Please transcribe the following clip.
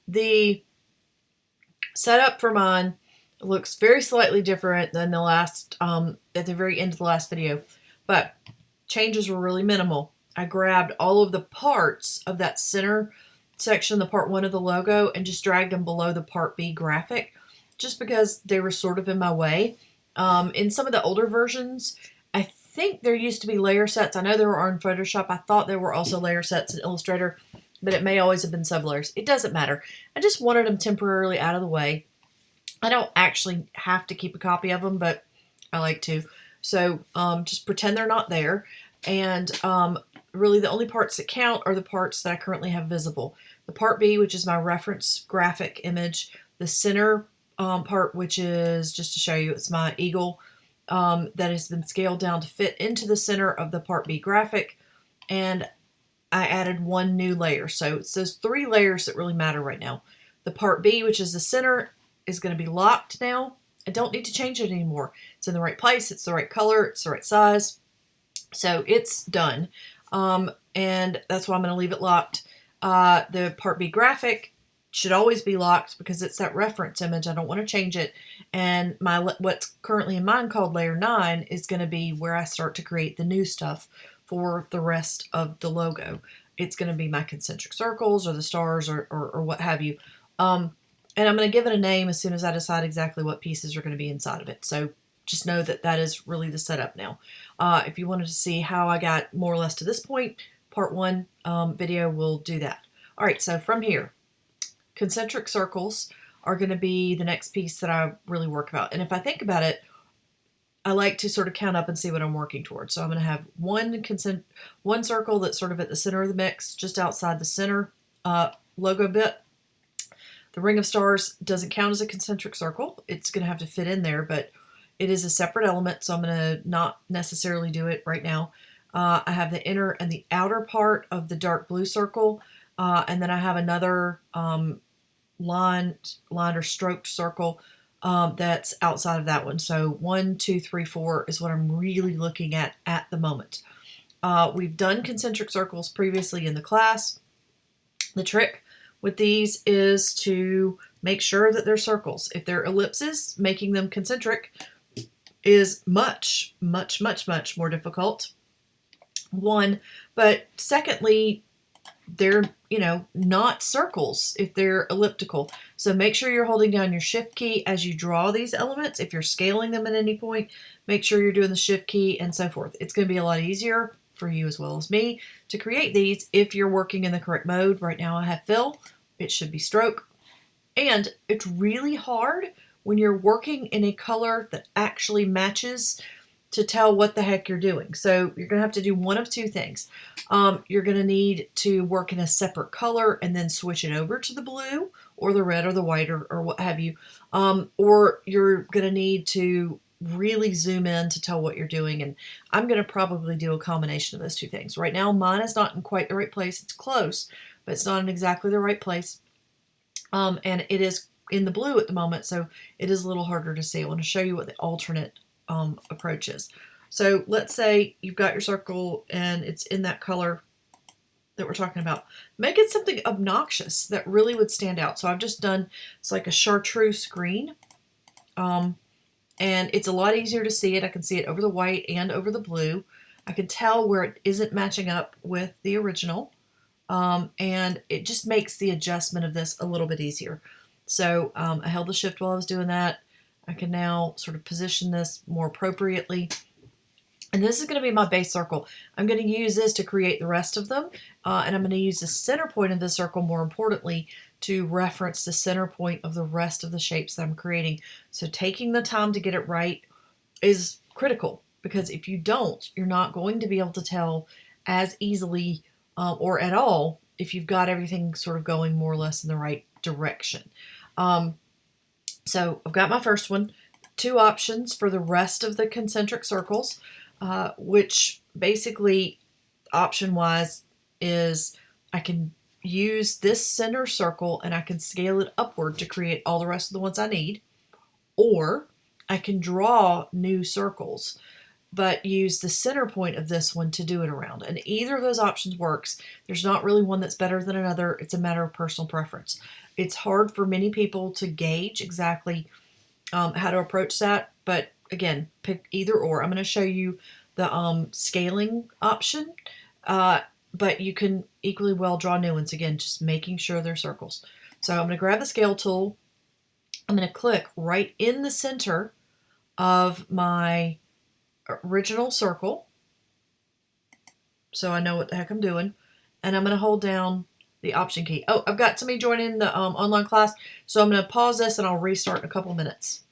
The setup for mine looks very slightly different than the last, at the very end of the last video, but changes were really minimal. I grabbed all of the parts of that center section, the part 1 of the logo, and just dragged them below the part B graphic, just because they were sort of in my way. In some of the older versions, I think there used to be layer sets. I know there were in Photoshop. I thought there were also layer sets in Illustrator, but it may always have been sublayers. It doesn't matter. I just wanted them temporarily out of the way. I don't actually have to keep a copy of them, but I like to. So just pretend they're not there. And really the only parts that count are the parts that I currently have visible. The part B, which is my reference graphic image. The center part, which is, just to show you, it's my eagle that has been scaled down to fit into the center of the part B graphic. And I added 1 new layer. So it's those 3 layers that really matter right now. The part B, which is the center, is going to be locked now. I don't need to change it anymore. It's in the right place. It's the right color. It's the right size. So it's done. And that's why I'm going to leave it locked. The part B graphic should always be locked because it's that reference image. I don't want to change it. And what's currently in mine called layer 9 is going to be where I start to create the new stuff for the rest of the logo. It's going to be my concentric circles or the stars or what have you. And I'm going to give it a name as soon as I decide exactly what pieces are going to be inside of it. So just know that that is really the setup now. If you wanted to see how I got more or less to this point, part 1 video will do that. All right, so from here, concentric circles are going to be the next piece that I really work about. And if I think about it, I like to sort of count up and see what I'm working towards. So I'm going to have one circle that's sort of at the center of the mix, just outside the center logo bit. The ring of stars doesn't count as a concentric circle. It's going to have to fit in there, but it is a separate element, so I'm going to not necessarily do it right now. I have the inner and the outer part of the dark blue circle, and then I have another lined or stroked circle that's outside of that one. So 1, 2, 3, 4 is what I'm really looking at the moment. We've done concentric circles previously in the class. The trick with these is to make sure that they're circles. If they're ellipses, making them concentric is much, much, much, much more difficult. One, but secondly, they're, not circles if they're elliptical. So make sure you're holding down your shift key as you draw these elements. If you're scaling them at any point, make sure you're doing the shift key and so forth. It's going to be a lot easier for you as well as me to create these if you're working in the correct mode. Right now I have fill. It should be stroke. And it's really hard when you're working in a color that actually matches to tell what the heck you're doing. So you're going to have to do one of 2 things. You're going to need to work in a separate color and then switch it over to the blue or the red or the white or what have you. Or you're going to need to really zoom in to tell what you're doing. And I'm going to probably do a combination of those 2 things. Right now, mine is not in quite the right place. It's close, but it's not in exactly the right place. And it is in the blue at the moment, so it is a little harder to see. I want to show you what the alternate approach is. So let's say you've got your circle and it's in that color that we're talking about. Make it something obnoxious that really would stand out. So I've just done, it's like a chartreuse green. And it's a lot easier to see it. I can see it over the white and over the blue. I can tell where it isn't matching up with the original. And it just makes the adjustment of this a little bit easier. So I held the shift while I was doing that. I can now sort of position this more appropriately. And this is going to be my base circle. I'm going to use this to create the rest of them. And I'm going to use the center point of the circle, more importantly, to reference the center point of the rest of the shapes that I'm creating. So taking the time to get it right is critical, because if you don't, you're not going to be able to tell as easily or at all if you've got everything sort of going more or less in the right direction. So I've got my first one, 2 options for the rest of the concentric circles, which basically option-wise is I can use this center circle and I can scale it upward to create all the rest of the ones I need, or I can draw new circles. but use the center point of this one to do it around. And either of those options works. There's not really one that's better than another. It's a matter of personal preference. It's hard for many people to gauge exactly how to approach that, but again, pick either or. I'm going to show you the scaling option, but you can equally well draw new ones. Again, just making sure they're circles. So I'm going to grab the scale tool. I'm going to click right in the center of my original circle, so I know what the heck I'm doing, and I'm going to hold down the Option key. Oh, I've got somebody joining the online class, so I'm going to pause this and I'll restart in a couple minutes.